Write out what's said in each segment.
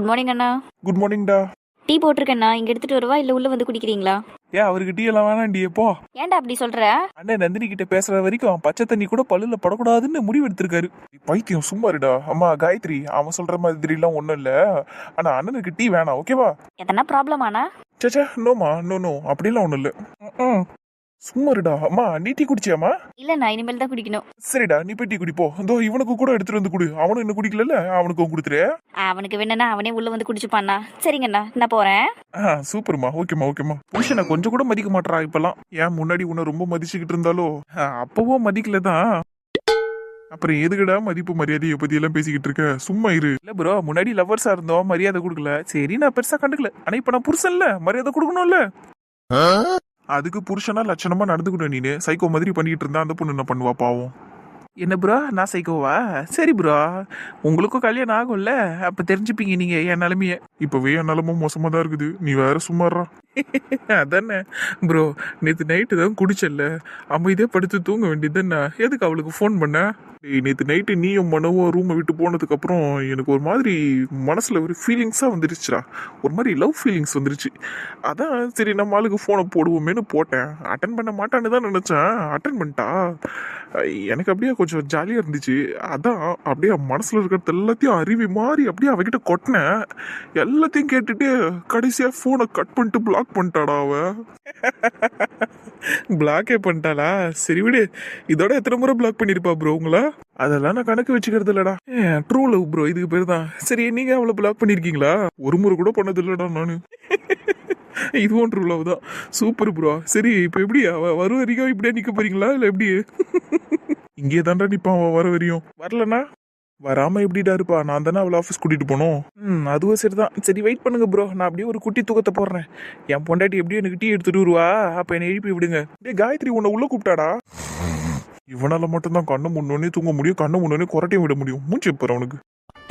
Good morning அண்ணா. Good மார்னிங்டா. Tea போட்டிருக்கேண்ணா, இங்க எடுத்துட்டு வரவா இல்ல உள்ள வந்து குடிக்கிறீங்களா? ஏன் அவருக்கு டீ எல்லாம் வேணாண்டி? எப்போ ஏன்டா அப்படி சொல்ற? அண்ணன் நந்தினி கிட்ட பேசுற வரைக்கும் பச்சை தண்ணி கூட பல்லுல படக்கூடாதுன்னு முடிவு எடுத்திருக்காரு. பைத்தியம் சும்மா இருடா. அம்மா காயத்ரி, அவன் சொல்ற மாதிரி எல்லாம் ஒண்ணும் இல்ல. ஆனா அண்ணனுக்கு டீ வேணாம், ஓகேவா? எதனா ப்ராப்ளம் ஆனா? சேச்சா, நோமா, நோ அப்படிலாம் ஒண்ணும் இல்ல. சும்மா இருடா. அம்மா நீ டீ குடிச்சியாமா? இல்லண்ணா, இனிமேல் தான் குடிக்கணும். சரிடா, நீ போய் டீ குடிப்போ. இதோ இவனுக்கு கூட எடுத்துட்டு வந்து குடு. அவனும் இன்னும் குடிக்கல, அவனுக்கும் கொடுத்துரு. அவனுக்கு வேணும்னா அவனே உள்ள வந்து குடிச்சுப்பாண்ணா. சரிங்கண்ணா, நான் போறேன். சூப்பர்மா. ஓகேமா. புருஷனை கொஞ்சம் கூட மதிக்க மாட்டா இப்பெல்லாம். ஏன் முன்னாடி உன்னை ரொம்ப மதிச்சுக்கிட்டு இருந்தாலோ அப்பவும் மதிக்கலதான். அப்புறம் எதுக்குடா மதிப்பு மரியாதையை பத்தி எல்லாம் பேசிக்கிட்டு இருக்க? சும்மா இரு. இல்ல ப்ரோ, முன்னாடி லவ்வர்ஸா இருந்தோம், மரியாதை கொடுக்கல. சரி, நான் பெருசா கண்டுக்கல. ஆனா இப்ப நான் புருஷன்ல, மரியாதை கொடுக்கணும்ல. அதுக்கு புருஷனா லட்சணமா நடந்துக்கிட்ட நீனு சைக்கோ மாதிரி பண்ணிக்கிட்டு இருந்தா அந்த பொண்ணு என்ன பண்ணுவா பாவம்? என்ன ப்ரோ, நான் சைக்கோவா? சரி ப்ரோ, உங்களுக்கும் கல்யாணம் ஆகும்ல, அப்ப தெரிஞ்சுப்பீங்க நீங்க என் நிலைமைய. இப்பவே என் நிலமும் மோசமா தான் இருக்குது, நீ வேற சும்மாறா. அதானே ப்ரோ, நேத்து நைட்டு தான் குடிச்சல்ல, அமைதியா படுத்து தூங்க வேண்டியதுதானே, எதுக்கு அவளுக்கு ஃபோன் பண்ண? நேத்து நைட்டு நீயும் மனவும் ரூமை விட்டு போனதுக்கு அப்புறம் எனக்கு ஒரு மாதிரி மனசுல ஒரு ஃபீலிங்ஸா வந்துருச்சுடா. ஒரு மாதிரி லவ் ஃபீலிங்ஸ் வந்துருச்சு. அதான் சரி நம்ம ஆளுக்கு ஃபோனை போடுவோமேனு போட்டேன். அட்டன் பண்ண மாட்டான்னு தான் நினைச்சேன், அட்டன் பண்ணிட்டா. எனக்கு அப்படியே கொஞ்சம் ஜாலியா இருந்துச்சு. அதான் அப்படியே மனசுல இருக்கிறது எல்லாத்தையும் அருவி மாதிரி அப்படியே அவகிட்ட கொட்டினேன். எல்லாத்தையும் கேட்டுட்டு கடைசியா போனை கட் பண்ணிட்டு பிளாக் பண்ணிட்டாடா அவ. பிளாக்கே பண்ணிட்டாளா? சரி விடு, இதோட எத்தனை முறை பிளாக் பண்ணிருப்பா ப்ரோ உங்களா? அதெல்லாம் நான் கணக்கு வச்சுக்கிறது இல்லடா. ட்ரூ லவ் ப்ரோ, இதுக்கு பேர் தான். சரி, நீங்க அவளை பிளாக் பண்ணிருக்கீங்களா? ஒரு முறை கூட பண்ணது இல்லடா நானு. இதுவும் ட்ரூ லவ் தான். Super bro. சரி, இப்ப எப்படி அவ வர வரைக்கும் இப்படியே நிக்க போறீங்களா இல்ல எப்படி? இங்கே தாண்டா நிப்பான் அவன் வர வரையும். வரலனா வராம எப்படிடா இருப்பா? நான் தானே அவளை ஆஃபீஸ் கூட்டிட்டு போனோம். அதுவும் சரிதான். சரி, வெயிட் பண்ணுங்க ப்ரோ, நான் அப்படியே ஒரு குட்டி தூக்கத்தை போடுறேன். என் பொண்டாட்டி எப்படியும் எனக்கு டீ எடுத்துட்டு வருவா, அப்ப என்னை எழுப்பி விடுங்க. டேய் காயத்ரி, உன்னை உள்ள கூப்பிட்டாடா. இவனால மட்டும்தான் கண்ணு முன்னோனே தூங்க முடியும், கண்ணு முன்னோனே குரட்டையும் விட முடியும். மூச்சு போற அவனுக்கு.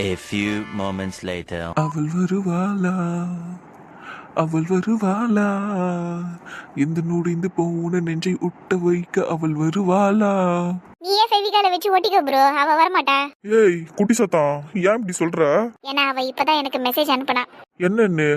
A few moments later. அவள் வருவாளா, அவள் வருவாளா, இந்த நொடிந்து போன நெஞ்சை ஒட்ட வைக்க அவள் வருவாளா. நீயே ஃபெவிகால வச்சு ஒட்டிக்கோ ப்ரோ, அவ வரமாட்டா. ஏய் குட்டி சத்தம், ஏன் இப்படி சொல்ற? ஏன்னா அவ இப்பதான் எனக்கு மெசேஜ் அனுப்புனா. என்னன்னு?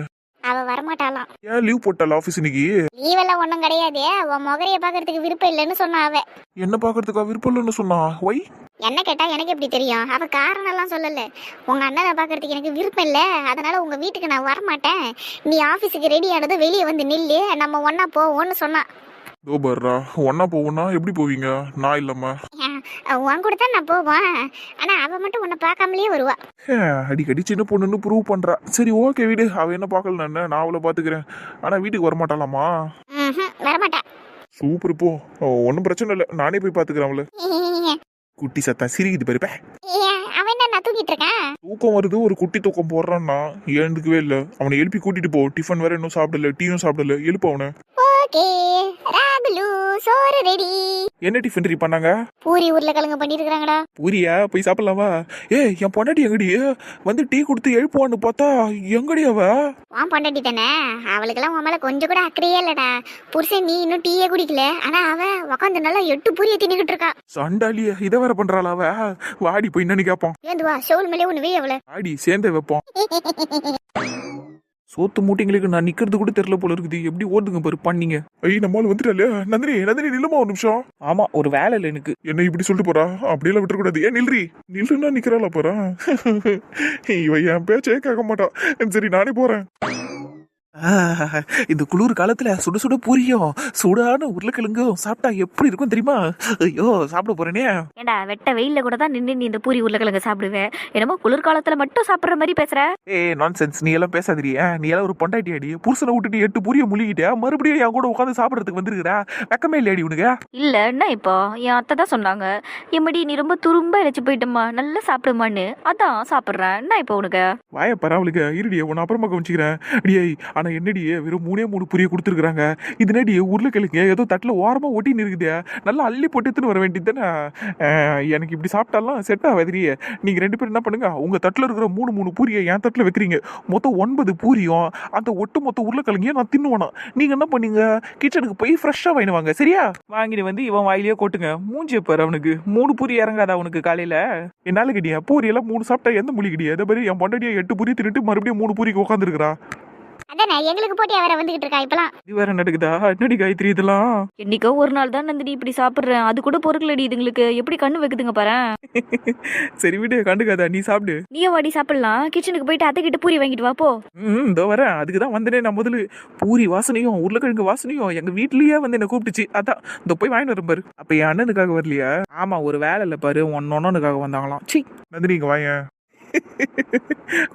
அவ வரமாட்டாளாம். ஏன் லீவ் போட்டால ஆபீஸ் இன்னைக்கு? லீவ் எல்லாம் ஒண்ணும் கிடையாது, உன் முகரைய பாக்குறதுக்கு விருப்பம் இல்லைன்னு சொன்னா அவ. என்ன பாக்குறதுக்கா விருப்பம் இல்லைன்னு சொன்னா? ஒய்? என்ன கேட்டா எனக்கு எப்படி தெரியும்? அவ காரணம் எல்லாம் சொல்லல. உங்க அண்ணனை பாக்குறதுக்கு எனக்கு விருப்பம் இல்ல, அதனால உங்க வீட்டுக்கு நான் வரமாட்டேன், நீ ஆபீஸுக்கு ரெடி ஆனது வெளியே வந்து நில்லு, நம்ம ஒன்னா போவோம்னு சொன்னா. தோபர்ரா, ஒன்னா போவோம்னா எப்படி போவீங்க நான் இல்லாம? உன் கூட தான் நான் போவேன், ஆனா அவ மட்டும் உன்னை பார்க்காமலேயே வருவா. அடிக்கடி சின்ன பொண்ணுன்னு ப்ரூவ் பண்றா. சரி ஓகே விடு, அவ என்ன பாக்கல, நான் அவளை பாத்துக்கிறேன். ஆனா வீட்டுக்கு வரமாட்டாளாமா? வரமாட்டா. சூப்பர், போ, ஒன்னும் பிரச்சனை இல்லை, நானே போய் பாத்துக்கிறேன் அவளை. குட்டி சத்தம் சிரிக்குது பாருப்ப. அவன் என்ன, நான் தூங்கிட்டு இருக்கேன். தூக்கம் வருது, ஒரு குட்டி தூக்கம் போடுறான்னா எழுந்துக்கவே இல்லை. அவனை எழுப்பி கூட்டிட்டு போ. டிஃபன் வேற இன்னும் சாப்பிடல, டீயும் சாப்பிடல, எழுப்பு அவனை. ஓகே ராகுலு, சோறு ரெடி. என்ன டிஃபன் ரெடி பண்ணாங்க? பூரி உருளைக்கிழங்கு பண்ணிருக்காங்கடா. பூரியா? போய் சாப்பிடலாமா? என் பொண்டாட்டி எங்கடி வந்து டீ கொடுத்து எழுப்புவான்னு பார்த்தா எங்கடி அவ? உன் பொண்டாட்டி தானே, அவளுக்கெல்லாம் உன் மேல கொஞ்சம் கூட அக்கறையே இல்லடா. புருஷன் நீ இன்னும் டீயே குடிக்கல, ஆனா அவ உட்காந்து நல்லா 8 பூரியை தின்னுகிட்டு இருக்கா. சண்டாலிய இதை வேற பண்றாளா அவ? வாடி போய் என்னன்னு கேப்போம். ஏந்துவா, ஷோல் மேலே ஒண்ணு வே அவள. வாடி சேர்ந்தே வைப்போம். சோத்து மூட்டைங்களுக்கு நான் நிக்கிறது கூட தெரியல போல இருக்குது. எப்படி ஓடுங்க பாரு பண்ணீங்க. ஐய், நம்மளால வந்துட்டாலே. நந்தினி நில்லுமா ஒரு நிமிஷம். ஆமா, ஒரு வேலை இல்லை எனக்கு. என்ன இப்படி சொல்லிட்டு போறா? அப்படியெல்லாம் விட்டுறக்கூடாது. ஏன் நில்லுன்னா நிக்கிறாளா போறா? இவ என் பேச்சே கேட்க மாட்டான். சரி, நானே போறேன். இந்த குளிர் காலத்துல சுட சுட பூரியும் சூடான உருளைக்கிழங்கும் சாப்பிட்டா எப்படி இருக்கும் தெரியுமா? ஐயோ, சாப்பிட போறேனே. ஏண்டா, வெட்ட வெயில்ல கூட தான் நின்று நீ இந்த பூரி உருளைக்கிழங்கு சாப்பிடுவேன், என்னமோ குளிர்காலத்துல மட்டும் சாப்பிடுற மாதிரி பேசுற. நான்சென்ஸ், நீ எல்லாம் பேசாதிரியா? நீ எல்லாம் ஒரு பொண்டாட்டி அடி. புருஷனை விட்டுட்டு 8 பூரிய முழுகிட்டே மறுபடியும் என் கூட உட்காந்து சாப்பிடறதுக்கு வந்துருக்கா? வெக்கமே இல்லையாடி உனக்கு? இல்ல, என்ன இப்போ என் அத்தை தான் சொன்னாங்க, எம்மடி நீ ரொம்ப துரும்ப இழைச்சு போயிட்டம்மா, நல்லா சாப்பிடுமான்னு, அதான் சாப்பிடுறேன். என்ன இப்போ உனக்கு? வாய பரவாயில்லைங்க, இருடியே, உன்னை அப்புறமா கவனிச்சுக்கிறேன். அடியே, ஆனா என்னடி வெறும் 3 பூரியை கொடுத்துருக்காங்க. இது என்னடி உருளைக்கிழங்கு ஏதோ தட்டுல ஓரமா ஒட்டின்னு இருக்குதே, நல்லா அள்ளி போட்டு எடுத்துன்னு வர வேண்டியது தானே. எனக்கு இப்படி சாப்பிட்டாலாம் செட் ஆகாதுரி. நீங்க 2 பேரும் என்ன பண்ணுங்க, உங்க தட்டுல இருக்கிற 3 பூரியை என் தட்டுல வைக்கிறீங்க. மொத்தம் 9 பூரியும் அந்த ஒட்டு மொத்த உருளைக்கிழங்கையும் நான் தின்னுவேனா. நீங்க என்ன பண்ணீங்க, கிச்சனுக்கு போய் ஃப்ரெஷ்ஷா வாங்கிடுவாங்க சரியா. வாங்கிட்டு வந்து இவன் வாயிலேயே கொட்டுங்க. மூஞ்சி பாரு அவனுக்கு 3 பூரி இறங்காதா அவனுக்கு காலையில. என்னால கிடையாது பூரி எல்லாம் 3 சாப்பிட்டா எந்த மொழி கிடையாது. அதே மாதிரி என் பொண்டாட்டியா 8 பூரி தின்னுட்டு மறுபடியும் 3 பூரிக்கு உட்காந்துருக்கா. அதானே எங்களுக்கு போட்டியா வேற வந்துகிட்டு இருக்கா இப்பலாம். இது வேற நடக்குதா, என்னடி காயத்ரி இதெல்லாம். என்னைக்கோ ஒரு நாள் தான் நந்தினி இப்படி சாப்பிட்றேன், அது கூட பொறுக்கலடி இதுங்களுக்கு. எப்படி கண்ணு வைக்குதுங்க பாரு. சரி விடு, கண்டுக்காதா, நீ சாப்பிடு. நீயே வாடி சாப்பிடலாம். கிச்சனுக்கு போயிட்டு அத்தை கிட்ட பூரி வாங்கிட்டு வா போ. இதோ வரேன். அதுக்கு தான் வந்தனே நான். முதல்ல பூரி வாசனையும் உருளைக்கிழங்கு வாசனையும் எங்க வீட்லயே வந்து என்ன கூப்பிட்டுச்சு. அதான் இந்த போய் வாங்கிட்டு வரும் பாரு. அப்ப என் அண்ணனுக்காக வரலையா? ஆமா, ஒரு வேலை இல்ல பாரு, ஒன்னொன்னுக்காக வந்தாங்களாம். சி நந்தினி இங்க வாங்க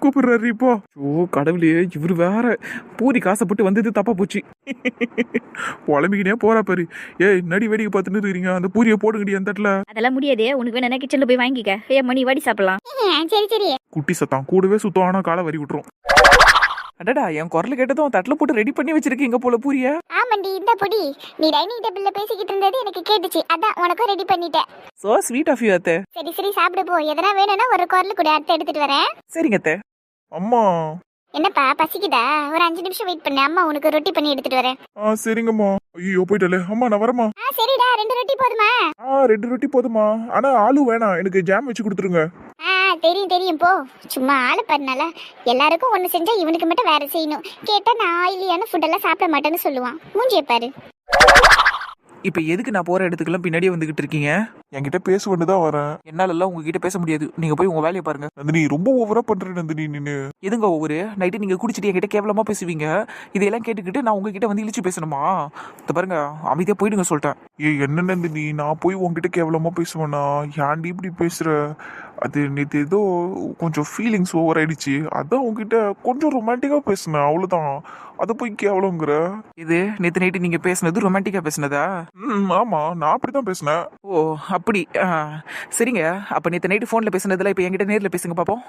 கூப்பிடுறாரு இப்போ. ஓ கடவுளே, இவரு வேற பூரி காசைப்பட்டு வந்தது தப்பா போச்சு. புலம்பிக்கினே போறா பாரு. நடி வேடிக்கை பார்த்துன்னு இருக்கீங்க, அந்த பூரியை போடுங்கடி அந்த தட்டுல. அதெல்லாம் முடியாது, உனக்கு வேணா கிச்சன்ல போய் வாங்கிக்க. மணி வாடி சாப்பிடலாம். சரி சரி. குட்டி சத்தம் கூடவே சுத்தம், ஆனா காலை வரி விட்டுரும். அடடா, என் குரல் கேட்டதும் தட்டுல போட்டு ரெடி பண்ணி வச்சிருக்கீங்க போல பூரிய. ஆமாண்டி, இந்த பொடி நீ டைனிங் டேபிள்ல பேசிக்கிட்டு இருந்தது எனக்கு கேட்டுச்சு, அதான் உனக்கும் ரெடி பண்ணிட்டேன். சோ ஸ்வீட் ஆஃப் யூ அத்தை. சரி சரி சாப்பிடு போ. எதனா வேணும்னா ஒரு குரல் கூட அத்தை எடுத்துட்டு வரேன். சரிங்க அத்தை. அம்மா என்னப்பா பசிக்குதா? ஒரு 5 நிமிஷம் வெயிட் பண்ணு, அம்மா உனக்கு ரொட்டி பண்ணி எடுத்துட்டு வரேன். சரிங்கம்மா. ஐயோ போயிட்டலே அம்மா, நான் வரமா. சரிடா, 2 ரொட்டி போதுமா? 2 ரொட்டி போதுமா, ஆனா ஆளு வேணாம், எனக்கு ஜாம் வச்சு கொடுத்துருங்க. தெரியும் தெரியும் போ. சும்மா ஆளு பண்ணல. எல்லாருக்கும் ஒண்ணு செஞ்சா இவனுக்கு மட்டும் வேற செய்யணும். கேட்டா நான் ஆயிலியான ஃபுட் எல்லாம் சாப்பிட மாட்டேன்னு சொல்லுவான். மூஞ்சிய பாரு. இப்ப எதுக்கு நான் போற இடத்துக்குலாம் பின்னாடியே வந்துகிட்டு இருக்கீங்க? என்கிட்ட பேச வேண்டியதான் வரேன். என்னால எல்லாம் உங்ககிட்ட பேச முடியாது. நீங்க போய் உங்க வேலையை பாருங்க. நந்தினி ரொம்ப ஓவரா பண்ற நந்தினி. நீனு எதுங்க ஒவ்வொரு நைட்டு நீங்க குடிச்சிட்டு என்கிட்ட கேவலமா பேசுவீங்க. இதையெல்லாம் கேட்டுக்கிட்டு நான் உங்ககிட்ட வந்து இழிச்சு பேசணுமா? இத பாருங்க, அமைதியா போயிடுங்க சொல்லிட்டேன். என்ன நந்தினி, நான் போய் உங்ககிட்ட கேவலமா பேசுவேனா? ஏன்டி இப்படி பேசுற? அது நேற்று ஏதோ கொஞ்சம் ஃபீலிங்ஸ் ஓவர் ஆயிடுச்சு, அதான் உங்ககிட்ட கொஞ்சம் ரொமான்டிக்கா பேசினேன், அவ்வளவுதான். அதை போய் கேவலங்கிற. இது நேற்று நைட்டு நீங்க பேசுனது ரொமான்டிக்கா பேசுனதா? ஆமா, நான் அப்படிதான் பேசினேன். ஓ அப்படி, சரிங்க. அப்ப நேற்று நைட்டு போன்ல பேசுனதுல இப்ப என்கிட்ட நேர்ல பேசுங்க பாப்போம்.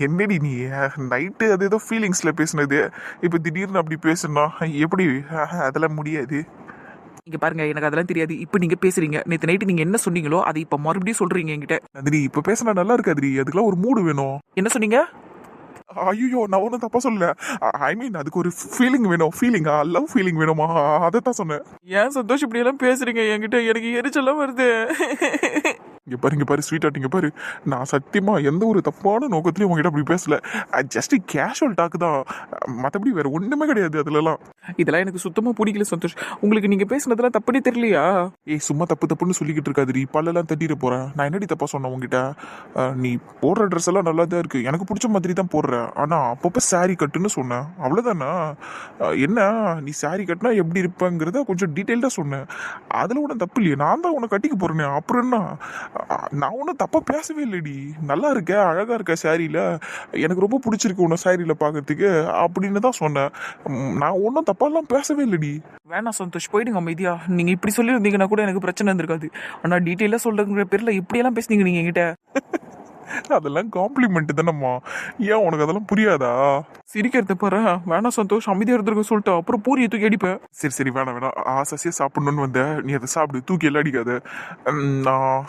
என்னடி நீ நைட்டு அது ஏதோ ஃபீலிங்ஸ்ல பேசுனது, இப்ப திடீர்னு அப்படி பேசுனா எப்படி? அதெல்லாம் முடியாது. இங்க பாருங்க, எனக்கு அதெல்லாம் தெரியாது. இப்ப நீங்க பேசுறீங்க. நேத்து நைட்டு நீங்க என்ன சொன்னீங்களோ அதை இப்ப மறுபடியும் சொல்றீங்க என்கிட்ட. நந்தினி இப்ப பேசினா நல்லா இருக்காதுரி, அதுக்கெல்லாம் ஒரு மூடு வேணும். என்ன சொன்னீங்க? ஐயோ, நான் ஒன்றும் தப்பா சொல்லல. ஐ மீன் அதுக்கு ஒரு ஃபீலிங் வேணும். ஃபீலிங்கா? லவ் ஃபீலிங் வேணுமா? அதை தான் சொன்னேன். ஏன் சந்தோஷ் இப்படி எல்லாம் பேசுறீங்க என்கிட்ட? எனக்கு எரிச்செல்லாம் வருது. இங்க பாரு ஸ்வீட் ஆட்டிங்க பாரு, நான் சத்தியமா எந்த ஒரு தப்பான நோக்கத்திலயும் உங்ககிட்ட அப்படி பேசல. ஜஸ்ட் கேஷுவல் டாக் தான், மற்றபடி வேற ஒண்ணுமே கிடையாது அதுலலாம். இதெல்லாம் எனக்கு சுத்தமா பிடிக்கல சந்தோஷ். உங்களுக்கு நீங்க பேசுனதெல்லாம் தப்புனே தெரியலையா? சும்மா தப்புன்னு சொல்லிக்கிட்டு இருக்காதுரி, பல்லெல்லாம் தட்டிட்டு போறேன். நான் என்னடி தப்பா சொன்னேன் உங்ககிட்ட? நீ போடுற ட்ரெஸ் எல்லாம் நல்லா தான் இருக்கு, எனக்கு பிடிச்ச மாதிரி தான் போடுற. ஆனா அப்பப்ப சாரி கட்டுன்னு சொன்னேன், அவ்வளவுதானா? என்ன நீ சாரி கட்டினா எப்படி இருப்பேங்கிறத கொஞ்சம் டீட்டெயில்டா சொன்னேன். அதுல ஒன்றும் தப்பு இல்லையே, நான் தான் உன்னை கட்டிக்க போறேனே, அப்புறம் என்ன? நான் ஒன்றும் தப்பா பேசவே இல்லடி. நல்லா இருக்க, அழகா இருக்க சாரியில, எனக்கு ரொம்ப பிடிச்சிருக்கு உன்னை சாரியில பாக்குறதுக்கு அப்படின்னு தான் சொன்னேன். நான் ஒன்றும் தப்பாலாம் பேசவே இல்லடி. வேணாம் சந்தோஷ், போயிடுங்க அமைதியா. நீங்க இப்படி சொல்லியிருந்தீங்கன்னா கூட எனக்கு பிரச்சனை இருந்திருக்காது. ஆனா டீட்டெயிலா சொல்றதுங்கிற பேர்ல இப்படியெல்லாம் பேசுனீங்க நீங்க என்கிட்ட. அதெல்லாம் காம்ப்ளிமெண்ட் தானம்மா, ஏன் உனக்கு அதெல்லாம் புரியாதா? சிரிக்கிறத பாரு. வேணாம் சந்தோஷ், அமைதியா இருந்திருக்க சொல்லிட்டு அப்புறம் பூரியை தூக்கி அடிப்பேன். சரி வேணாம், ஆசையா சாப்பிடணும்னு வந்த, நீ அதை சாப்பிடு, தூக்கி எல்லாம் அடிக்காத.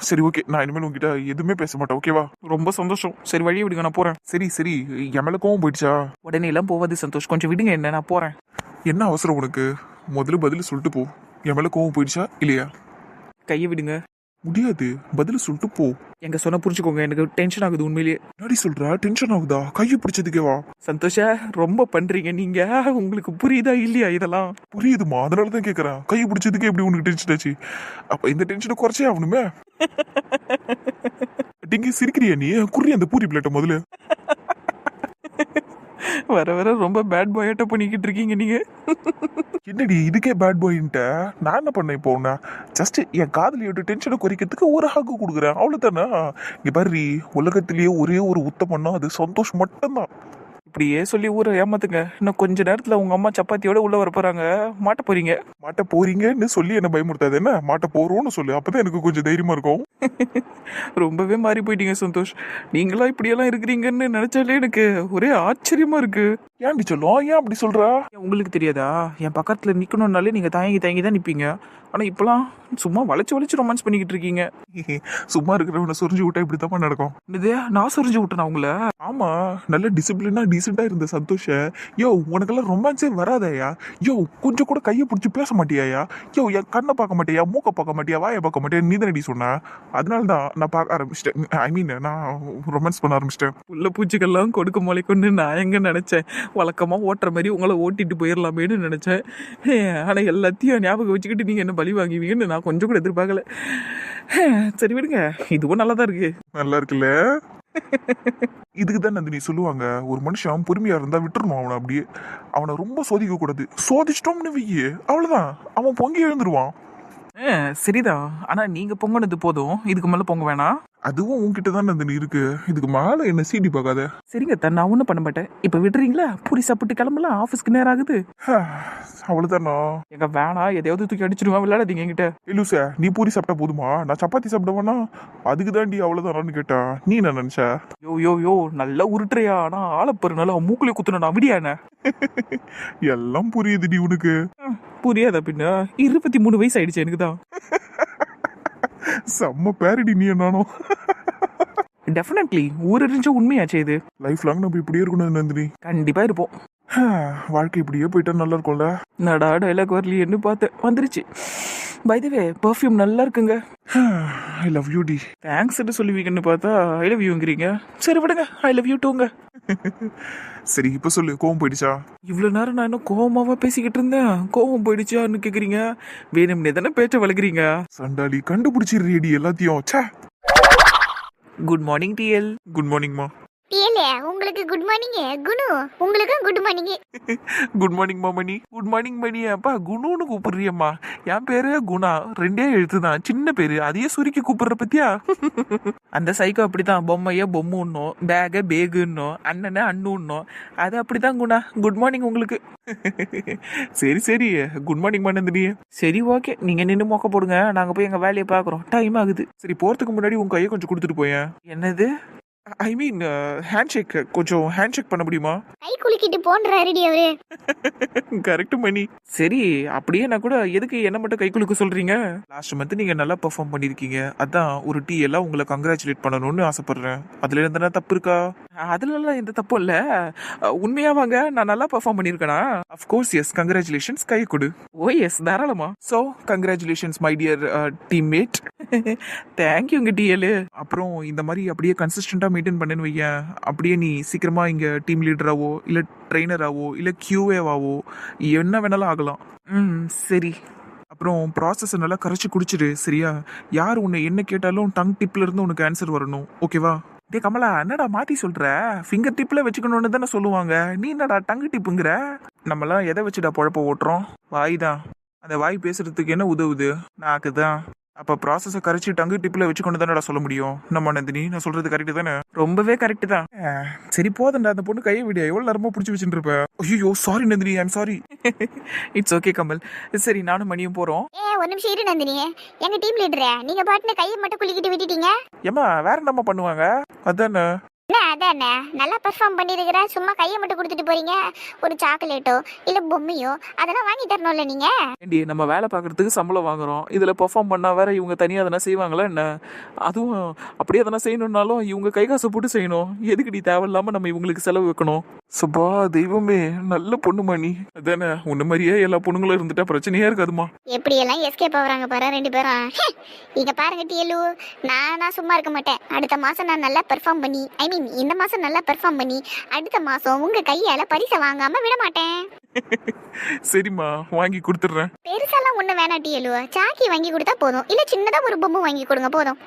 சரி ஓகே, நான் இனிமேல் உங்ககிட்ட எதுவுமே பேச மாட்டேன், ஓகேவா? ரொம்ப சந்தோஷம். சரி வழியை விடுங்க, நான் போறேன். சரி என் மேல கோவம் போயிடுச்சா? உடனே எல்லாம் போவாது சந்தோஷ், கொஞ்சம் விடுங்க என்ன, நான் போறேன். என்ன அவசரம் உனக்கு? முதல்ல பதில் சொல்லிட்டு போ. என் மேல கோவம் போயிடுச்சா இல்லையா? கையை விடுங்க. முடியாது, பதில் சொல்லிட்டு போ. எங்க சொன்ன புரிஞ்சுக்கோங்க, எனக்கு டென்ஷன் ஆகுது உண்மையிலேயே. என்னடி சொல்ற? டென்ஷன் ஆகுதா? கையை பிடிச்சதுக்கேவா? சந்தோஷா, ரொம்ப பண்றீங்க நீங்க. உங்களுக்கு புரியுதா இல்லையா? இதெல்லாம் புரியுதுமா, அதனாலதான் கேக்குறேன். கையை பிடிச்சதுக்கே எப்படி உனக்கு டென்ஷன் ஆச்சு? அப்ப இந்த டென்ஷனை குறைச்சே ஆகணுமே. நீங்க சிரிக்கிறியா நீ? குறி அந்த பூரி பிளேட்டை முதல்ல. வர ரொம்ப பேட் பாயாட்ட பண்ணிக்கிட்டு இருக்கீங்க நீங்க. என்னடி இதுக்கே பேட் பாயின்ட்ட? நான் என்ன பண்ணேன் இப்போ? உன்ன ஜஸ்ட் என் காதலியோட டென்ஷனை குறைக்கிறதுக்கு ஒரு ஹக்கு கொடுக்குறேன், அவ்வளவுதானே? இங்க பாரு, உலகத்திலேயே ஒரே ஒரு உத்தமன்னா அது சந்தோஷ் மட்டும்தான். இப்படியே சொல்லி ஊரை ஏமாத்துங்க. இன்னும் கொஞ்ச நேரத்துல உங்க அம்மா சப்பாத்தியோட உள்ள வர போறாங்க. மாட்ட போறீங்கன்னு சொல்லி என்ன பயமுறுத்தாது. என்ன மாட்ட போறோம்னு சொல்லு, அப்பதான் எனக்கு கொஞ்சம் தைரியமா இருக்கும். ரொம்பவே மாறி போயிட்டீங்க சந்தோஷ். நீங்களா இப்படியெல்லாம் இருக்கிறீங்கன்னு நினைச்சாலே எனக்கு ஒரே ஆச்சரியமா இருக்கு. ஏன்டி சொல்லும் ஏன் அப்படி சொல்றா? உங்களுக்கு தெரியாதா? என் பக்கத்தில் நிற்கணுன்னாலே நீங்கள் தயங்கி தயங்கி தான் நிற்பீங்க. ஆனால் இப்போலாம் சும்மா வளைச்சு ரொமான்ஸ் பண்ணிக்கிட்டு இருக்கீங்க. சும்மா இருக்கிறவனை சொரிஞ்சு விட்டா இப்படித்தான் நடக்கும். இது நான் சொரிஞ்சு விட்டேனா உங்களை? ஆமா, நல்ல டிசிப்ளினா டீசெண்டா இருந்த சந்தோஷ. யோ உனக்கெல்லாம் ரொமான்ஸே வராதயா? யோ கொஞ்சம் கூட கையை பிடிச்சி பேச மாட்டியாயா? யோ என் கண்ணை பார்க்க மாட்டியா, மூக்க பார்க்க மாட்டியா, வாயை பார்க்க மாட்டியா? நீ தானடி சொன்ன. அதனால தான் நான் பார்க்க ஆரம்பிச்சிட்டேன். ஐ மீன் நான் ரொமான்ஸ் பண்ண ஆரம்பிச்சிட்டேன். உள்ள பூச்சிக்கெல்லாம் கொடுக்க முளைக்குன்னு நான் எங்க நினைச்சேன். வழக்கமாக ஓட்டுற மாதிரி உங்களை ஓட்டிட்டு போயிடலாமேன்னு நினைச்சேன். ஆனால் எல்லாத்தையும் ஞாபகம் வச்சுக்கிட்டு நீங்கள் என்ன பலி வாங்குவீங்கன்னு நான் கொஞ்சம் கூட எதிர்பார்க்கல. சரி விடுங்க, இதுவும் நல்லா தான் இருக்கு. நல்லா இருக்குல்ல? இதுக்கு தான் நந்தினி சொல்லுவாங்க, ஒரு மனுஷன் பொறுமையா இருந்தா விட்டுறணும் அவனை. அப்படியே அவனை ரொம்ப சோதிக்க கூடாது. சோதிச்சிட்டோம்னு வெய்யி அவ்வளவுதான், அவன் பொங்கி எழுந்துருவான். சரிதான், ஆனால் நீங்கள் பொங்கினது போதும், இதுக்கு மேலே பொங்க வேணாம். அதுவும் உன்கிட்ட தான் நந்தினி இருக்கு. இதுக்கு மேல என்ன சீடி பார்க்காத. சரிங்க தான், நான் ஒன்றும் பண்ண மாட்டேன். இப்போ விடுறீங்களா? பூரி சாப்பிட்டு கிளம்பலாம், ஆஃபீஸ்க்கு நேரம் ஆகுது. அவ்வளவுதானா? எங்க வேணா, எதையாவது தூக்கி அடிச்சிருவா, விளையாடாதீங்க என்கிட்ட. இல்லூசா, நீ பூரி சாப்பிட்டா போதுமா? நான் சப்பாத்தி சாப்பிடுவேனா? அதுக்கு தாண்டி அவ்வளவுதானான்னு கேட்டா. நீ என்ன நினைச்ச? யோ நல்லா உருட்டுறியா? ஆனா ஆளப்பரு நல்லா மூக்குலயே குத்துனா விடியானே. எல்லாம் புரியுதுடி உனக்கு. புரியாதா பின்ன? 23 வயசு ஆயிடுச்சு எனக்கு தான். செம்ம பேரடி நீ என்னானோ. டெஃபினெட்லி ஊரறிஞ்ச உண்மையாச்சே இது. லைஃப் லாங் நம்ம இப்படியே இருக்கணும் நந்தினி. கண்டிப்பா இருப்போம். வாழ்க்கை இப்படியே போயிட்டா நல்லா இருக்கும்ல. நடா டைலாக் வரலையேன்னு பார்த்தேன், வந்துருச்சு. பை தி வே, பெர்ஃப்யூம் நல்லா இருக்குங்க. ஐ லவ் யூ டி. தேங்க்ஸ் சொல்லுவீங்கன்னு பார்த்தா ஐ லவ் யூங்கிறீங்க. சரி விடுங்க, ஐ லவ் யூ டூங்க. சரி இப்ப சொல்லு, கோவம் போயிடுச்சா? இவ்வளவு நேரம் நான் இன்னும் கோவமாவா பேசிக்கிட்டு இருந்தேன்? கோவம் போயிடுச்சான்னு கேக்குறீங்க? வேணும்னே தானே பேச்ச வளர்க்குறீங்க. சண்டாளி, கண்டுபிடிச்சிடுறியடி எல்லாத்தையும். Good morning TL. குட் மார்னிங்மா. டிஎல் உங்களுக்கு குட் மார்னிங். குணு உங்களுக்கும் good morning. Good morning Mani. Good morning Mani. அப்பா குணுன்னு கூப்பிடுறியம்மா? என் பேரு குணா, 2 எழுத்து தான், சின்ன பேரு, அதையே சுருக்கி கூப்பிடுற பத்தியா? அந்த சைக்கோ அப்படித்தான், பொம்மைய பொம்முன்னும், பேக பேகுன்னும், அண்ணனை அண்ணுன்னும். அது அப்படித்தான் குணா. குட் மார்னிங் உங்களுக்கு. சரி குட் மார்னிங் நந்தினி. சரி ஓகே, நீங்க நின்று மொக்க போடுங்க, நாங்க போய் எங்க வேலையை பாக்குறோம், டைம் ஆகுது. சரி போறதுக்கு முன்னாடி உன் கையை கொஞ்சம் கொடுத்துட்டு போயேன். என்னது? ஐ மீன் ஹேண்ட் ஷேக். கொஞ்சம் ஹேண்ட் ஷேக் பண்ண முடியுமா? கை குலுக்கிட்டு போன்றாருடி அவரு. கரெக்ட் மணி. சரி அப்படியே நான் கூட எதுக்கு என்ன மட்டும் கை குலுக்க சொல்றீங்க? லாஸ்ட் மந்த் நீங்க நல்லா பெர்ஃபார்ம் பண்ணிருக்கீங்க, அதான் ஒரு டீ எல்லாம் உங்களை கங்க்ராச்சுலேட் பண்ணணும்னு ஆசைப்படுறேன். அதுல எந்த தப்பு இருக்கா? அதுல எந்த தப்பும் இல்ல. உண்மையா வாங்க, நான் நல்லா பெர்ஃபார்ம் பண்ணிருக்கேனா? Of course yes, congratulations. கை கொடு. ஓ எஸ், தாராளமா. So congratulations my dear teammate. தேங்க்யூங்க டிஎல். அப்புறம் இந்த மாதிரி அப்படியே கன்சிஸ்டண்டா மெயின்டைன் பண்ணுன்னு வையேன், அப்படியே நீ சீக்கிரமா இங்க டீம் லீடராவோ இல்ல ட்ரெயினராவோ இல்ல கியூஏவாவோ என்ன வேணாலும் ஆகலாம். சரி. அப்புறம் ப்ராசஸ் நல்லா கரைச்சி குடிச்சிடு, சரியா? யார் உன்னை என்ன கேட்டாலும் டங் டிப்ல இருந்து உனக்கு ஆன்சர் வரணும், ஓகேவா? டே கமலா, என்னடா மாத்தி சொல்ற? ஃபிங்கர் டிப்ல வச்சுக்கணும்னு தானே சொல்லுவாங்க, நீ என்னடா டங்கு டிப்புங்கிற? நம்மலாம் எதை வச்சுடா பொழப்ப ஓட்டுறோம்? வாய் தான். அந்த வாய் பேசுறதுக்கு என்ன உதவுது? நாக்கு தான். அப்ப ப்ராசஸை கரைச்சி டங்கு டிப்ல வச்சுக்கொண்டு தானடா சொல்ல முடியும். நம்ம நந்தினி, நான் சொல்றது கரெக்ட் தானே? ரொம்பவே கரெக்ட் தான். சரி போதண்டா, அந்த பொண்ணு கையை விடியா, எவ்வளவு நேரமா பிடிச்சி வச்சுட்டு இருப்ப. ஐயோ sorry Nandini, I'm sorry. It's okay Kamal. சரி நானும் மணியும் போறோம். ஒரு நிமிஷம் இரு நந்தினி. எங்க டீம் லீடரே, நீங்க பாட்டுன கையை மட்டும் குலுக்கிட்டு விட்டுட்டீங்க. ஏமா வேற என்னம்மா பண்ணுவாங்க? அதானே. அதானே நல்லா பெர்ஃபார்ம் பண்ணிருக்கிற, சும்மா கையை மட்டும் கொடுத்துட்டு போறீங்க. ஒரு சாக்லேட்டோ இல்ல பொம்மையோ அதெல்லாம் வாங்கி தரணும்ல நீங்க. ஏண்டி, நம்ம வேலை பார்க்கறதுக்கு சம்பளம் வாங்குறோம், இதுல பெர்ஃபார்ம் பண்ணா வேற இவங்க தனியா தானே செய்வாங்களா என்ன? அதுவும் அப்படியே தானே செய்யணும்னாலும் இவங்க கை காசை போட்டு செய்யணும். எதுக்குடி தேவையில்லாம நம்ம இவங்களுக்கு செலவு வைக்கணும்? சுபா தெய்வமே, நல்ல பொண்ணு மணி. அதானே, உன்ன மாதிரியே எல்லா பொண்ணுங்களும் இருந்துட்டா பிரச்சனையா இருக்காதுமா. எப்படி எல்லாம் எஸ்கேப் ஆகுறாங்க பாரு 2 பேரும். இங்க பாருங்க டிஎல்லு, நான் சும்மா இருக்க மாட்டேன். அடுத்த மாசம் நான் நல்லா பெர்ஃபார்ம் பண்ணி, ஐ மீன் இந்த மாசம் நல்லா பெர்ஃபார்ம் பண்ணி அடுத்த மாசம் உங்க கையால பரிசை வாங்காம விட மாட்டேன். சரிம்மா, வாங்கி கொடுத்துட்றேன். பெருசாலாம் ஒண்ணு வேணாம் டிஎல்லு, சாக்கி வாங்கி கொடுத்தா போதும், இல்ல சின்னதா ஒரு பொம்மை வாங்கி கொடுங்க போதும்.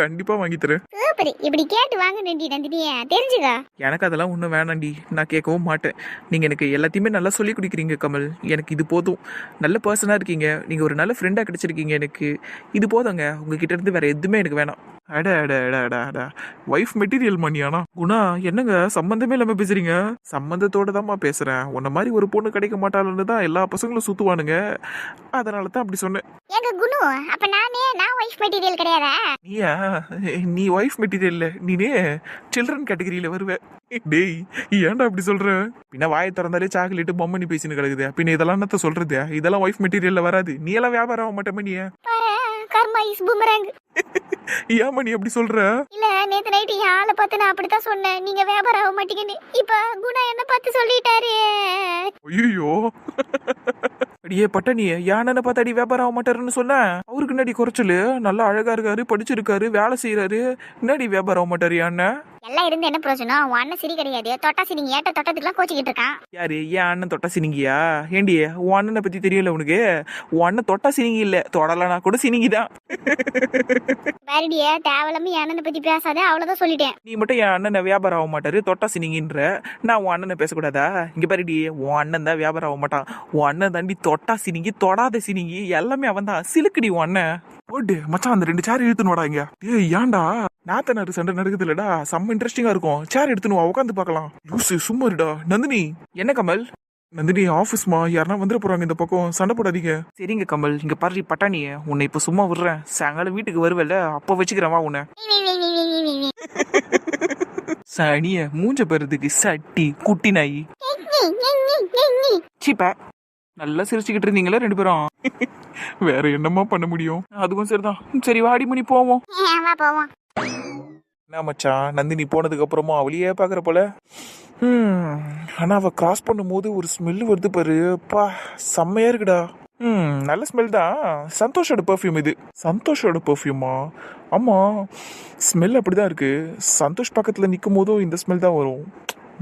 கண்டிப்பா வாங்கி தரேன். சூப்பர், இப்படி கேட்டு வாங்க நந்தினியா, தெரிஞ்சுக்கா. எனக்கு அதெல்லாம் ஒன்றும் வேணாண்டி, நான் கேட்கவும் மாட்டேன். நீங்கள் எனக்கு எல்லாத்தையுமே நல்லா சொல்லி கொடுக்குறீங்க கமல், எனக்கு இது போதும். நல்ல பர்சனாக இருக்கீங்க, நீங்கள் ஒரு நல்ல ஃப்ரெண்டாக கிடைச்சிருக்கீங்க எனக்கு, இது போதுங்க. உங்ககிட்ட இருந்து வேற எதுவுமே எனக்கு வேணாம். அட அட அட அட அட ஒய்ஃப் மெட்டீரியல் மணியானா குணா என்னங்க சம்பந்தமே இல்லாம பேசுறீங்க? சம்பந்தத்தோட தான்மா பேசுறேன். உன்ன மாதிரி ஒரு பொண்ணு கிடைக்க மாட்டாளுன்னு தான் எல்லா பசங்களும் சுத்துவானுங்க. அதனால தான் அப்படி சொன்னேன். ஏங்க குணு, அப்ப நான் ஒய்ஃப் மெட்டீரியல் கிடையாதா? நீயா? நீ ஒய்ஃப் மெட்டீரியல்ல, நீனே சில்ட்ரன் கேட்டகரியில வருவ. டேய் ஏன்டா அப்படி சொல்ற? பின்ன வாயை திறந்தாலே சாக்லேட் பொம்மனி பேசின்னு கிடக்குது. பின்ன இதெல்லாம் என்னத்த சொல்றது? இதெல்லாம் ஒய்ஃப் மெட்டீரியல்ல வராது. நீ எல்லாம் வியாபாரம் ஆக மாட்டேன் நீ. பாரு, கர்மா இஸ் பூமரங். ஏமா நீ அப்படி சொல்ற? இல்ல, நேத்து நைட்டு என் ஆளை பார்த்து நான் அப்படித்தான் சொன்னேன், நீங்க வியாபாரம் ஆக மாட்டீங்கன்னு. இப்ப குணா என்ன பார்த்து சொல்லிட்டாரு. ஐயோ அடியே பட்டணியே, யானை பார்த்து அடி வியாபாரம் ஆக மாட்டாருன்னு சொன்ன. அவருக்கு நடி குறைச்சலு, நல்லா அழகா இருக்காரு, படிச்சிருக்காரு, வேலை செய்யறாரு. என்னடி வியாபாரம் ஆக மாட்டாரு யானை? எல்லாம் இருந்து என்ன பிரயோஜனம்? உன் அண்ணன் சிரி கிடையாது, தொட்டா சிரிங்க ஏட்ட தொட்டத்துக்குலாம் கோச்சிக்கிட்டு இருக்கான். யாரு? என் அண்ணன் தொட்டா சினிங்கியா? ஏண்டி உன் அண்ணனை பத்தி தெரியல உனக்கு? உன் அண்ணன் தொட்டா சினிங்கி இல்ல, தொடலனா கூட சினிங்கிதான். வேறடிய தேவலாம என் அண்ணனை பத்தி பேசாத, அவ்வளவுதான் சொல்லிட்டேன். நீ மட்டும் என் அண்ணனை வியாபாரம் ஆக மாட்டாரு, தொட்டா சினிங்கின்ற. நான் உன் அண்ணனை பேசக்கூடாதா? இங்க பாருடி, உன் அண்ணன் தான் வியாபாரம் ஆக மாட்டான். உன் அண்ணன் தாண்டி தொட்டா சினிங்கி, தொடாத சினிங்கி, எல்லாமே அவன் தான். சிலுக்குடி உன் அண்ணன். போட்டு மச்சான், அந்த 2 சேர் இழுத்துன்னு வாடாங்க. ஏய் ஏன்டா? நாத்தனாரு சண்டை நடக்குது இல்லடா, செம்ம இன்ட்ரெஸ்டிங்கா இருக்கும். சேர் எடுத்துன்னு உட்காந்து பார்க்கலாம். லூசு சும்மா இருடா. நந்தினி. என்ன கமல்? நந்தினி ஆபீஸ்மா, யாருன்னா வந்துட போறாங்க இந்த பக்கம், சண்டை போடாதீங்க. சரிங்க கமல். இங்க பாரு பட்டாணிய, உன்னை இப்ப சும்மா விடுறேன். சாயங்காலம் வீட்டுக்கு வருவல்ல, அப்ப வச்சுக்கிறேன் வா உன்னை. சனிய மூஞ்ச பெறதுக்கு சட்டி குட்டி நாயி. சீப்ப நல்லா சிரிச்சுக்கிட்டு இருந்தீங்களா 2 பேரும்? வேற என்னமா பண்ண முடியும்? அதுவும் சரிதான். சரி வாடி மணி போவோம். வா போவோம். என்ன மச்சான், நந்தினி போனதுக்கு அப்புறமா அவளையே பாக்குற போல. ஆனா அவ கிராஸ் பண்ணும்போது ஒரு ஸ்மெல் வருது பாரு, பா செம்மையா இருக்குடா. நல்ல ஸ்மெல் தான். சந்தோஷோட பெர்ஃப்யூம் இது. சந்தோஷோட பெர்ஃப்யூமா? ஆமா, ஸ்மெல் அப்படிதான் இருக்கு. சந்தோஷ் பக்கத்துல நிக்கும் போதும் இந்த ஸ்மெல் தான் வரும்.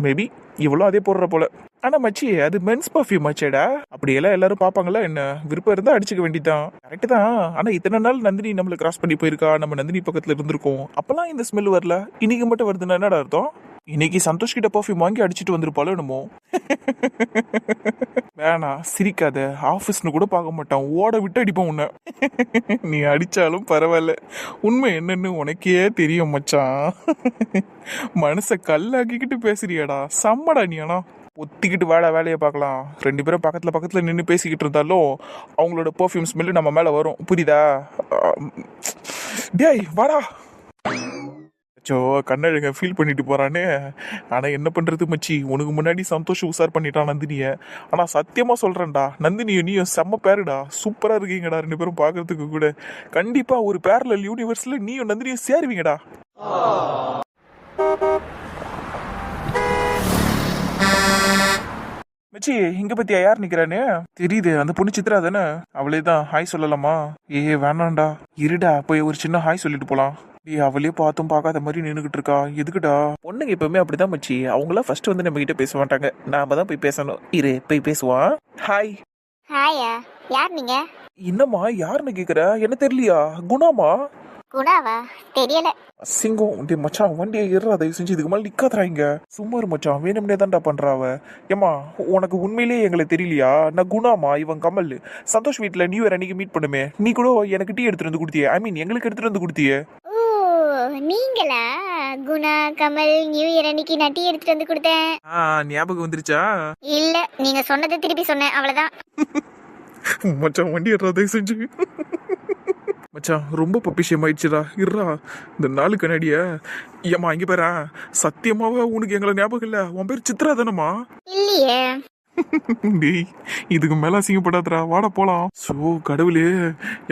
மேபி இவ்வளோ அதே போடுற போல. ஆனா மச்சி, அது மென்ஸ் பர்ஃப்யூம் மச்சேடா. அப்படியெல்லாம் எல்லாரும் பாப்பாங்களா என்ன? விருப்பம் இருந்தா அடிச்சுக்க வேண்டியதான். கரெக்ட் தான். ஆனா இத்தனை நாள் நந்தினி நம்மள கிராஸ் பண்ணி போயிருக்கா, நம்ம நந்தினி பக்கத்துல இருந்திருக்கோம். அப்பெல்லாம் இந்த ஸ்மெல் வரல, இன்னைக்கு மட்டும் வருதுன்னா என்னடா அர்த்தம்? இன்னைக்கு சந்தோஷ் கிட்ட பர்ஃப்யூம் வாங்கி அடிச்சுட்டு வந்திருப்பாளோ என்னமோ. வேணா சிரிக்காத, ஆபீஸ்னு கூட பார்க்க மாட்டான், ஓட விட்டு அடிப்பான் உன்னை. நீ அடிச்சாலும் பரவாயில்ல, உண்மை என்னன்னு உனக்கே தெரியும் மச்சான். மனச கல்லாக்கிக்கிட்டு பேசுறியாடா, செம்மடா நீ. ஆனா ஒத்திக்கிட்டு வாடா, வேலையை பார்க்கலாம். 2 பேரும் பக்கத்துல நின்று பேசிக்கிட்டு இருந்தாலும் அவங்களோட பெர்ஃப்யூம் ஸ்மெல்லு நம்ம மேல வரும், புரியுதா? டேய் வாடா. அச்சோ, கண்ணழக ஃபீல் பண்ணிட்டு போறானே. ஆனா என்ன பண்றது மச்சி, உனக்கு முன்னாடி சந்தோஷம் உசார் பண்ணிட்டான் நந்தினிய. ஆனா சத்தியமா சொல்றேன்டா, நந்தினியும் நீயும் செம்ம பேருடா, சூப்பரா இருக்கீங்கடா 2 பேரும் பாக்குறதுக்கு கூட. கண்டிப்பா ஒரு பேரலல் யூனிவர்ஸ்ல நீயும் நந்தினியும் சேருவீங்கடா. மச்சி, இங்க பத்தியா யார் நிக்கிறானே? தெரியுது, அந்த பொண்ணு சித்ரா தானே? அவளே தான். ஹாய் சொல்லலாமா? வேணாண்டா, இருடா போய் ஒரு சின்ன ஹாய் சொல்லிட்டு போலாம். அவளே பார்த்தும் பார்க்காத மாதிரி நின்னுகிட்டு இருக்கா, எதுக்குடா? பொண்ணுங்க எப்பவுமே அப்படிதான் மச்சி, அவங்களாம் ஃபர்ஸ்ட் வந்து நம்ம கிட்ட பேச மாட்டாங்க, நாம தான் போய் பேசணும். இரு போய் பேசுவான். ஹாய். ஹாயா, யார் நீங்க? என்னம்மா யாருன்னு கேக்குற? என்ன தெரியலையா? குணாமா? குணாவா? தெரியல. அசிங்கம். டே மச்சான், வண்டியை ஏறா, தயவு செஞ்சு இதுக்கு மேலே நிக்காதறாங்க. சும்மா இரு மச்சான், வேணும்னே தான்டா பண்றாவ. ஏமா உனக்கு உண்மையிலேயே எங்களை தெரியலையா? நான் குணாமா, இவன் கமல். சந்தோஷ் வீட்டுல நியூ இயர் அன்னைக்கு மீட் பண்ணுமே, நீ கூட எனக்கு டீ எடுத்துட்டு வந்து கொடுத்தியே. ஐ மீன் எங்களுக்கு எடுத்துட்டு வந்து கொடுத்தியே. நீங்களா? குணா கமல் நியூ இயர் அன்னைக்கு நான் டீ எடுத்துட்டு வந்து கொடுத்தேன். ஞாபகம் வந்துருச்சா? இல்ல, நீங்க சொன்னதை திருப்பி சொன்னேன், அவ்வளவுதான். மச்சான் வண்டி ஏறா, தயவு செஞ்சு. மச்சான் ரொம்ப பப்பிஷம் ஆயிடுச்சுடா, இருறா இந்த 4 கண்ணாடிய. ஏமா இங்க பேரா, சத்தியமாவா உனக்கு எங்களை ஞாபகம் இல்ல? உன் பேர் சித்ரா தானம்மா? இல்லையே. டேய் இதுக்கு மேல அசிங்கப்படாதடா, வாடா போலாம். சோ கடவுளே,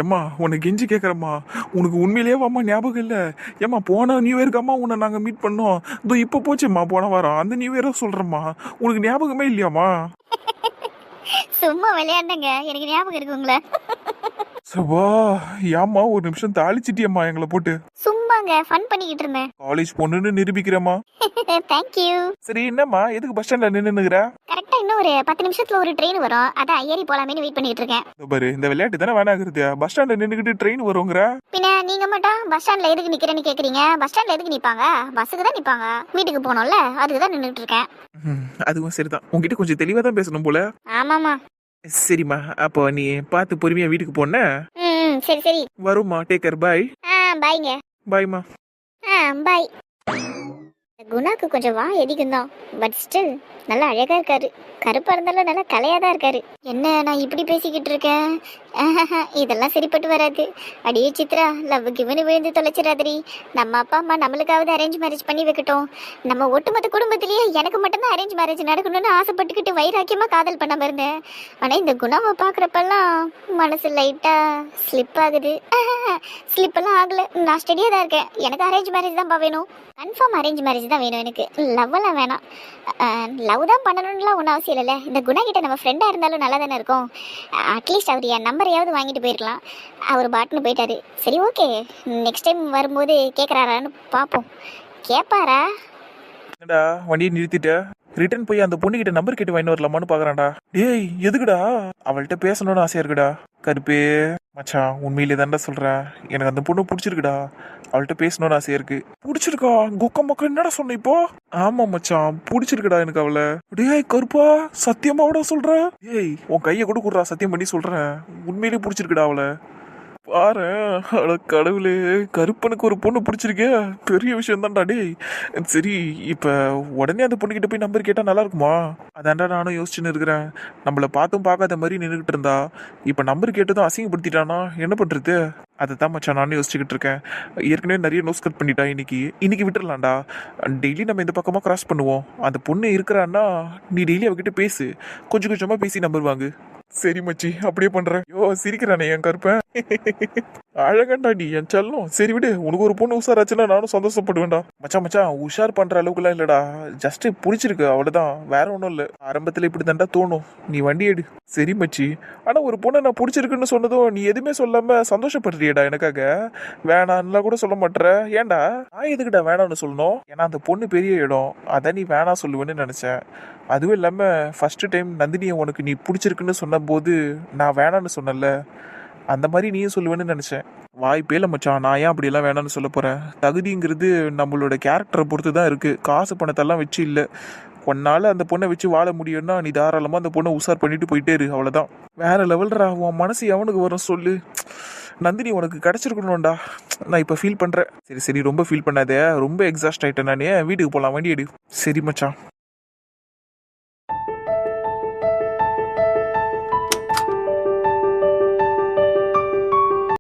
ஏம்மா உனக்கு கெஞ்சி கேக்குறம்மா, உனக்கு உண்மையிலேயே அம்மா ஞாபகம் இல்ல? ஏம்மா போன நியூ இயருக்கு அம்மா உன்னை நாங்க மீட் பண்ணோம், இதோ இப்ப போச்சும்மா போன வாரம், அந்த நியூ இயரா சொல்றேம்மா, உனக்கு ஞாபகமே இல்லையாம்மா? சும்மா விளையாண்டங்க, எனக்கு ஞாபகம் இருக்கு உங்களை. சபா, ஏம்மா ஒரு நிமிஷம் தாளிச்சிட்டியம்மா எங்களை போட்டு. சும்மாங்க ஃபன் பண்ணிக்கிட்டு இருந்தேன். காலேஜ் பொண்ணுன்னு நிரூபிக்கிறேம்மா. தேங்க்யூ. சரி என்னம்மா, எதுக்கு பஸ் ஸ்டாண்ட்ல நின்னுகிற? கரெக்டா இன்னும் ஒரு 10 நிமிஷத்துல ஒரு ட்ரெயின் வரும், அதான் ஏறி போலாமேன்னு வெயிட் பண்ணிட்டு இருக்கேன். பாரு, இந்த விளையாட்டு தானே வேணாங்கிறது. பஸ் ஸ்டாண்ட்ல நின்னுகிட்டு ட்ரெயின் வருங்கிற. பின்ன நீங்க மட்டும் பஸ் ஸ்டாண்ட்ல எதுக்கு நிக்கிறேன்னு கேக்குறீங்க? பஸ் ஸ்டாண்ட்ல எதுக்கு நிப்பாங்க? பஸ்ஸுக்கு தான் நிப்பாங்க, வீட்டுக்கு போகணும்ல, அதுக்கு தான் நின்னுட்டு இருக்கேன். அதுவும் சரிதான், உங்ககிட்ட கொஞ்சம் தெளிவா தான் பேசணும் போல. ஆமாமா. சரிம்மா, அப்போ நீ பார்த்து பொறுமையா வீட்டுக்கு போன. சரி சரி வரும்மா, டேக் கேர், பை. பாய்ங்க. பாய்மா. பாய். குணாக்கு கொஞ்சம் வா எதிக்கும் தான், பட் ஸ்டில் நல்லா அழகா இருக்காரு. கருப்பா இருந்தாலும் நல்லா கலையா தான் இருக்காரு. என்ன நான் இப்படி பேசிக்கிட்டு இருக்கேன்? இதெல்லாம் சரிப்பட்டு வராது. அடியே சித்ரா, லவ் கிவனு விழுந்து தொலைச்சிடாதடி. நம்ம அப்பா அம்மா நம்மளுக்காவது அரேஞ்ச் மேரேஜ் பண்ணி வைக்கட்டும். நம்ம ஒட்டுமொத்த குடும்பத்திலேயே எனக்கு மட்டும்தான் அரேஞ்ச் மேரேஜ் நடக்கணும்னு ஆசைப்பட்டுக்கிட்டு வைராக்கியமா காதல் பண்ணாம இருந்தேன். ஆனா இந்த குணாவை பாக்குறப்பெல்லாம் மனசு லைட்டா ஸ்லிப் ஆகுது. ஸ்லிப் எல்லாம் ஆகல, நான் ஸ்டடியா தான் இருக்கேன். எனக்கு அரேஞ்ச் மேரேஜ் தான் வேணும். கன்ஃபார்ம் அரேஞ்ச் மேரேஜ் தான் வேணும் எனக்கு. லவ் எல்லாம் வேணாம். லவ் தான் பண்ணணும்லாம் ஒன்றும் அவசியம் இல்லைல்ல. இந்த குணா கிட்ட நம்ம ஃப்ரெண்டாக இருந்தாலும் நல்லா தானே இருக்கும். அட்லீஸ்ட் அவர் என் நம்பரையாவது வாங்கிட்டு போயிருக்கலாம். அவர் பாட்டுன்னு போயிட்டாரு. சரி, ஓகே, நெக்ஸ்ட் டைம் வரும்போது கேட்குறாரான்னு பார்ப்போம். கேட்பாரா? என்னடா வண்டியை நிறுத்திட்ட? ரிட்டர்ன் போய் அந்த பொண்ணுகிட்ட நம்பர் கேட்டு வாங்கி வரலாமான்னு பாக்குறான்டா. டேய் எதுக்குடா? அவள்கிட்ட பேசணும்னு ஆசையா இருக்குடா. கருப்பே மச்சான், உண்மையிலே தான்டா சொல்றேன், எனக்கு அந்த பொண்ணு பிடிச்சிருக்குடா. அவள்கிட்ட பேசணும்னு ஆசையா இருக்கு. பிடிச்சிருக்கா? கொக்க மக்கள் என்னடா சொன்ன இப்போ? ஆமா மச்சான், பிடிச்சிருக்குடா எனக்கு அவளை. டேய் கருப்பா, சத்தியமாவோட சொல்ற? டேய் உன் கையை கூட குடுறா, சத்தியம் பண்ணி சொல்றேன், உண்மையிலேயே பிடிச்சிருக்குடா அவளை. பாரு, அட கடவுளே, கருப்பனுக்கு ஒரு பொண்ணு பிடிச்சிருக்கே, பெரிய விஷயம் தான்டா. டேய் சரி, இப்ப உடனே அந்த பொண்ணுகிட்ட போய் நம்பர் கேட்டா நல்லா இருக்குமா? அதான்டா நானும் யோசிச்சுன்னு இருக்கிறேன். நம்மள பார்த்தும் பார்க்காத மாதிரி நின்றுகிட்டு இருந்தா, இப்ப நம்பர் கேட்டதும் அசிங்கப்படுத்திட்டானா என்ன பண்றது? அதை தான் மச்சான் நானும் யோசிச்சுக்கிட்டு இருக்கேன். ஏற்கனவே நிறைய நோஸ் கட் பண்ணிட்டா. இன்னைக்கு விட்டுறலாம்டா. டெய்லி நம்ம இந்த பக்கமா கிராஸ் பண்ணுவோம். அந்த பொண்ணு இருக்கிறான்னா நீ டெய்லி அவகிட்ட பேசு, கொஞ்சம் கொஞ்சமா பேசி நம்பர் வாங்கு. சரி மச்சி, அப்படியே பண்றேன். யோ சிரிக்கிறானே என் கருப்பேன். அழகண்டா நீ என் செல்லம். சரி விடு, உனக்கு ஒரு பொண்ணு உஷாராச்சுன்னா நானும் சந்தோஷப்படுவேன்டா. மச்சான் உஷார் பண்ற அளவுக்குலாம் இல்லடா, ஜஸ்ட் பிடிச்சிருக்கு அவ்வளவுதான், வேற ஒன்றும் இல்லை. ஆரம்பத்துல இப்படி தாண்டா தோணும். நீ வண்டி எடு. சரி மச்சி, ஆனா ஒரு பொண்ணை நான் பிடிச்சிருக்குன்னு சொன்னதும் நீ எதுவுமே சொல்லாம சந்தோஷப்படுறியடா எனக்காக. வேணான்னுலாம் கூட சொல்ல மாட்டேற. ஏன்டா? நான் எதுக்குடா வேணாம்னு சொல்லணும்? ஏன்னா அந்த பொண்ணு பெரிய இடம், அதான் நீ வேணாம் சொல்லுவேன்னு நினைச்சேன். அதுவும் இல்லாம ஃபர்ஸ்ட் டைம் நந்தினியை உனக்கு நீ பிடிச்சிருக்குன்னு சொன்ன போது நான் வேணான்னு சொன்னல, அந்த மாதிரி நீயும் சொல்லுவேன்னு நினைச்சேன். வாய்ப்பே இல்லை மச்சான், நான் ஏன் அப்படியெல்லாம் வேணான்னு சொல்ல போறேன்? தகுதிங்கிறது நம்மளோட கேரக்டரை பொறுத்து தான் இருக்கு, காசு பணத்தெல்லாம் வச்சு இல்லை. உன்னால அந்த பொண்ணை வச்சு வாழ முடியும்னா நீ தாராளமா அந்த பொண்ணை உஷார் பண்ணிட்டு போயிட்டே இரு, அவ்வளவுதான். வேற லெவல்ரா. உன் மனசு எவனுக்கு வரும் சொல்லு? நந்தினி உனக்கு கிடைச்சிருக்கணும்டா, நான் இப்ப ஃபீல் பண்றேன். சரி ரொம்ப ஃபீல் பண்ணாதே, ரொம்ப எக்ஸாஸ்ட் ஆயிட்டேன் நானே. வீட்டுக்கு போலாம், வண்டி எடு. சரி மச்சான்.